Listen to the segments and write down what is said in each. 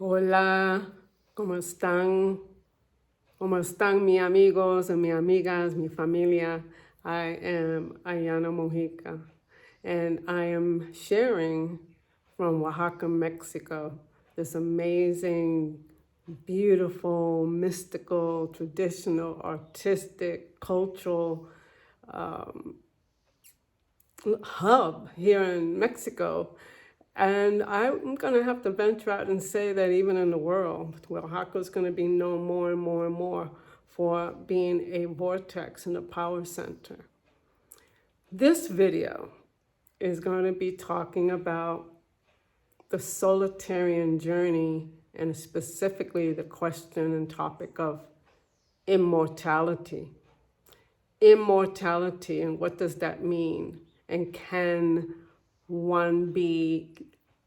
Hola, ¿cómo están? ¿Cómo están mis amigos and mis amigas, mi familia? I am Ayanna Mojica, and I am sharing from Oaxaca, Mexico, this amazing, beautiful, mystical, traditional, artistic, cultural hub here in Mexico. And I'm going to have to venture out and say that even in the world, Oaxaca is going to be known more and more and more for being a vortex and a power center. This video is going to be talking about the Solartarian journey and specifically the question and topic of immortality. Immortality, and what does that mean? And can one be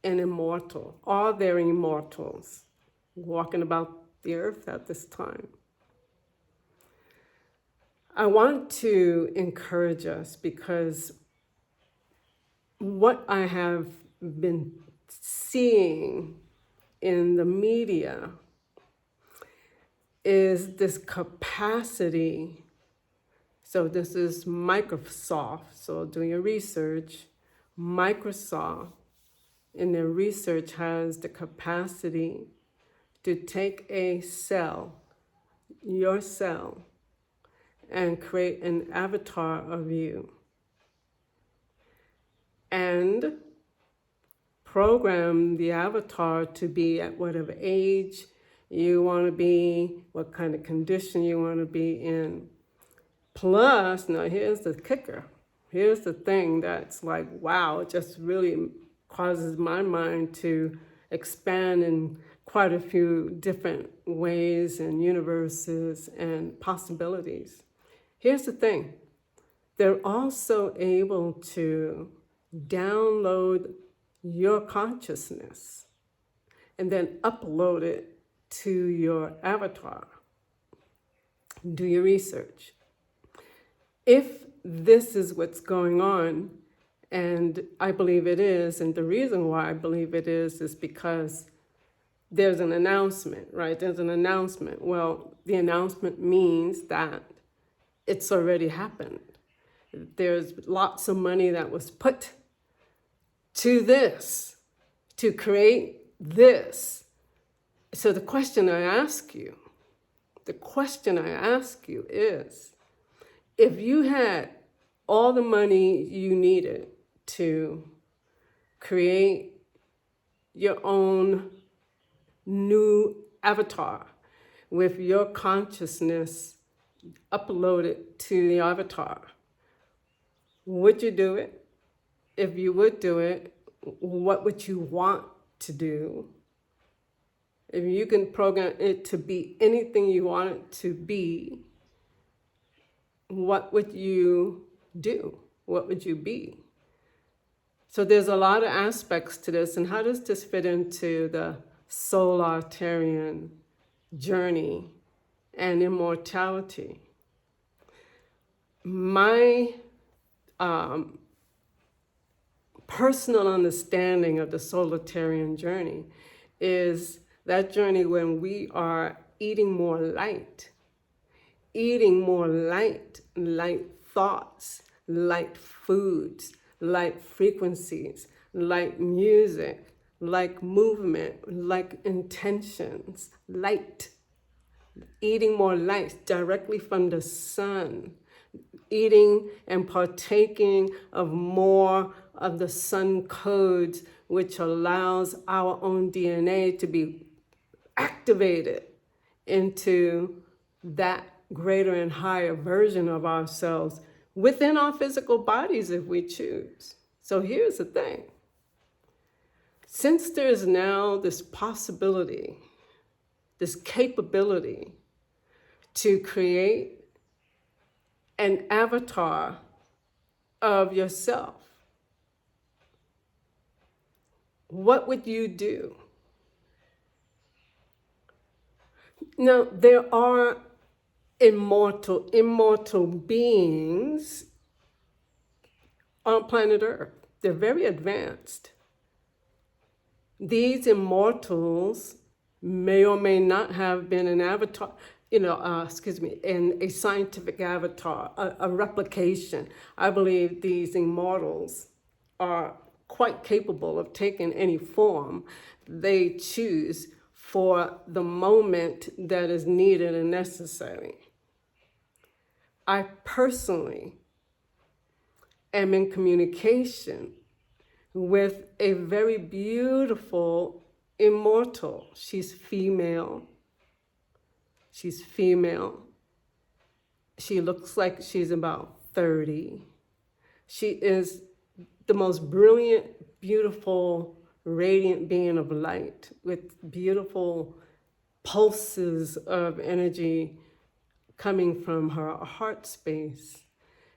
an immortal? Are there immortals walking about the earth at this time? I want to encourage us because what I have been seeing in the media is this capacity. So this is Microsoft, so do your research. Microsoft in their research has the capacity to take a cell, your cell, and create an avatar of you and program the avatar to be at whatever age you want to be, what kind of condition you want to be in. Plus, now here's the kicker. Here's the thing that's like, wow, it just really causes my mind to expand in quite a few different ways and universes and possibilities. Here's the thing. They're also able to download your consciousness and then upload it to your avatar. Do your research. If this is what's going on, and I believe it is, and the reason why I believe it is because there's an announcement, right? There's an announcement. Well, the announcement means that it's already happened. There's lots of money that was put to this, to create this. So the question I ask you is, if you had all the money you needed to create your own new avatar with your consciousness uploaded to the avatar, would you do it? If you would do it, what would you want to do? If you can program it to be anything you want it to be, what would you do? What would you be? So there's a lot of aspects to this. And how does this fit into the Solartarian journey and immortality? My personal understanding of the Solartarian journey is that journey when we are eating more light, light thoughts, light foods, light frequencies, light music, like movement, like intentions, light. Eating more light directly from the sun, eating and partaking of more of the sun codes, which allows our own DNA to be activated into that greater and higher version of ourselves within our physical bodies if we choose. So here's the thing. Since there's now this possibility, this capability to create an avatar of yourself, what would you do? Now, there are immortal beings on planet Earth. They're very advanced. These immortals may or may not have been an avatar, in a scientific avatar, a replication. I believe these immortals are quite capable of taking any form they choose for the moment that is needed and necessary. I personally am in communication with a very beautiful immortal. She's female. She's female. She looks like she's about 30. She is the most brilliant, beautiful, radiant being of light with beautiful pulses of energy coming from her heart space.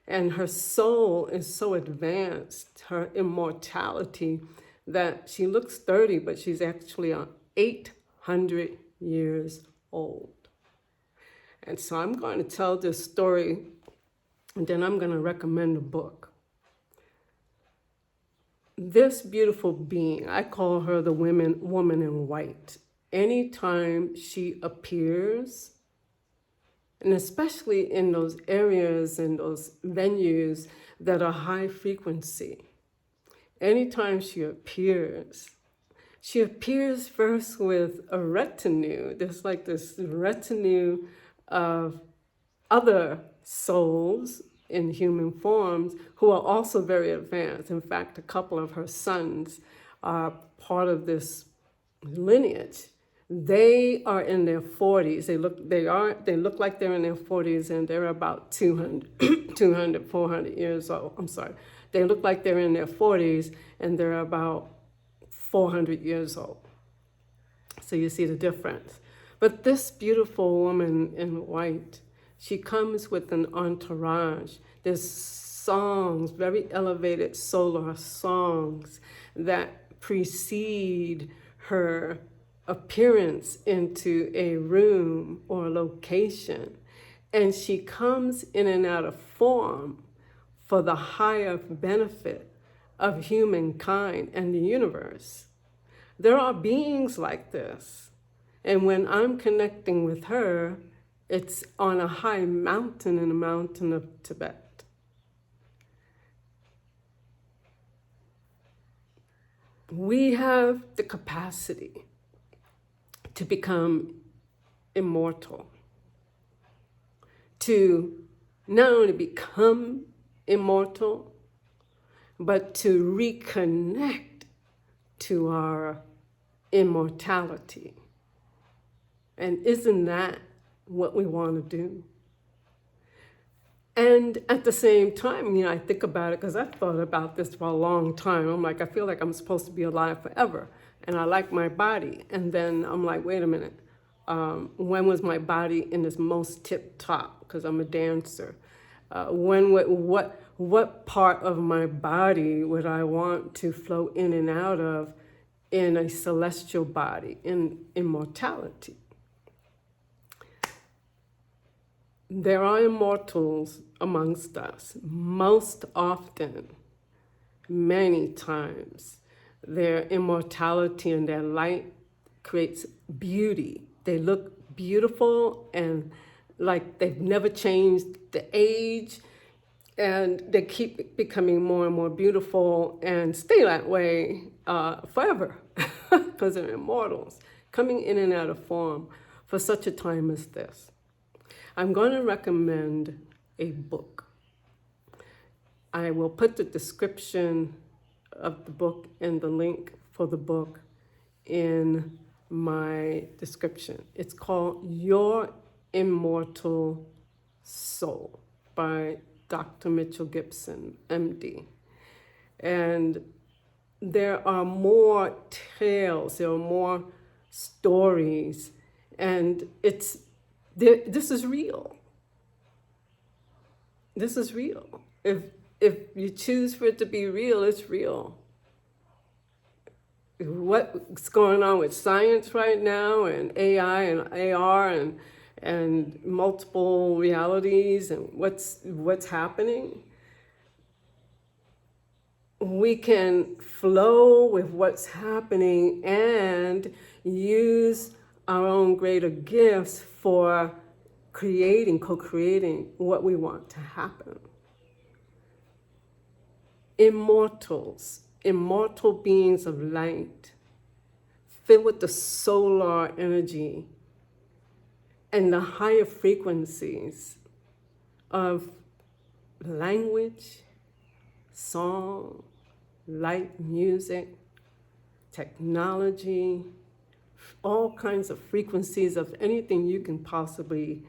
And her soul is so advanced, her immortality, that she looks 30, but she's actually 800 years old. And so I'm going to tell this story, and then I'm going to recommend a book. This beautiful being, I call her the woman in white. Anytime she appears, and especially in those areas and those venues that are high frequency, anytime she appears first with a retinue. There's like this retinue of other souls in human forms who are also very advanced. In fact, a couple of her sons are part of this lineage. They are in their 40s. They look like they're in their 40s, and they're about 400 years old. I'm sorry. They look like they're in their 40s, and they're about 400 years old. So you see the difference. But this beautiful woman in white, she comes with an entourage. There's songs, very elevated solar songs that precede her appearance into a room or location. And she comes in and out of form for the higher benefit of humankind and the universe. There are beings like this. And when I'm connecting with her, it's on a high mountain in the mountain of Tibet. We have the capacity to become immortal, to not only become immortal, but to reconnect to our immortality. And isn't that what we want to do? And at the same time, I think about it because I've thought about this for a long time. I'm like, I feel like I'm supposed to be alive forever. And I like my body. And then I'm like, wait a minute. When was my body in its most tip top? Because I'm a dancer. What part of my body would I want to flow in and out of in a celestial body, in immortality? There are immortals amongst us. Most often, many times, their immortality and their light creates beauty. They look beautiful and like they've never changed the age, and they keep becoming more and more beautiful and stay that way forever because they're immortals, coming in and out of form for such a time as this. I'm going to recommend a book. I will put the description of the book and the link for the book in my description. It's called Your Immortal Soul by Dr. Mitchell Gibson, MD. And there are more tales, there are more stories, and this is real. This is real. If you choose for it to be real, it's real. What's going on with science right now, and AI and AR and multiple realities, and what's happening, we can flow with what's happening and use our own greater gifts for creating, co-creating what we want to happen. Immortals, immortal beings of light, filled with the solar energy and the higher frequencies of language, song, light music, technology, all kinds of frequencies of anything you can possibly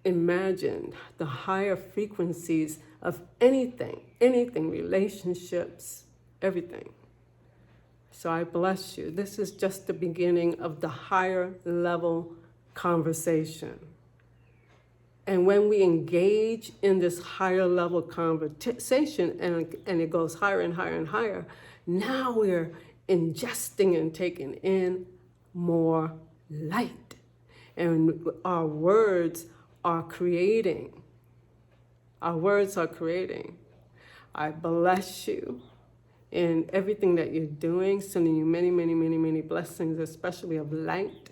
imagine, the higher frequencies of anything, relationships, everything. So I bless you. This is just the beginning of the higher level conversation. And when we engage in this higher level conversation and it goes higher and higher and higher, now we're ingesting and taking in more light. And our words are creating. Our words are creating. I bless you in everything that you're doing, sending you many, many, many, many blessings, especially of light.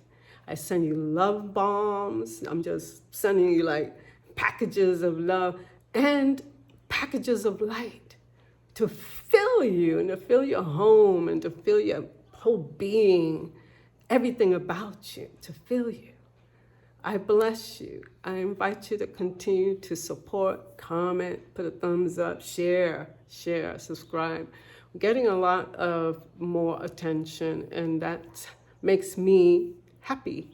I send you love bombs. I'm just sending you like packages of love and packages of light to fill you and to fill your home and to fill your whole being, everything about you, to fill you. I bless you. I invite you to continue to support, comment, put a thumbs up, share, subscribe. I'm getting a lot of more attention, and that makes me happy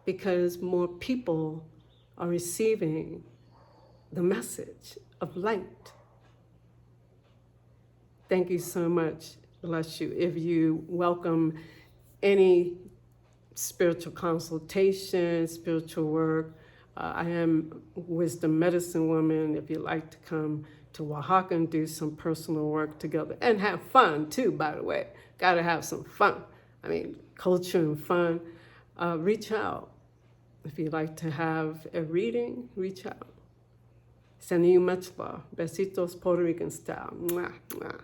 because more people are receiving the message of light. Thank you so much. Bless you. If you welcome any spiritual consultation, spiritual work, I am wisdom medicine woman. If you'd like to come to Oaxaca and do some personal work together and have fun too, by the way. Got to have some fun. I mean, culture and fun. Reach out. If you'd like to have a reading, reach out. Sending you much love. Besitos, Puerto Rican style. Mwah, mwah.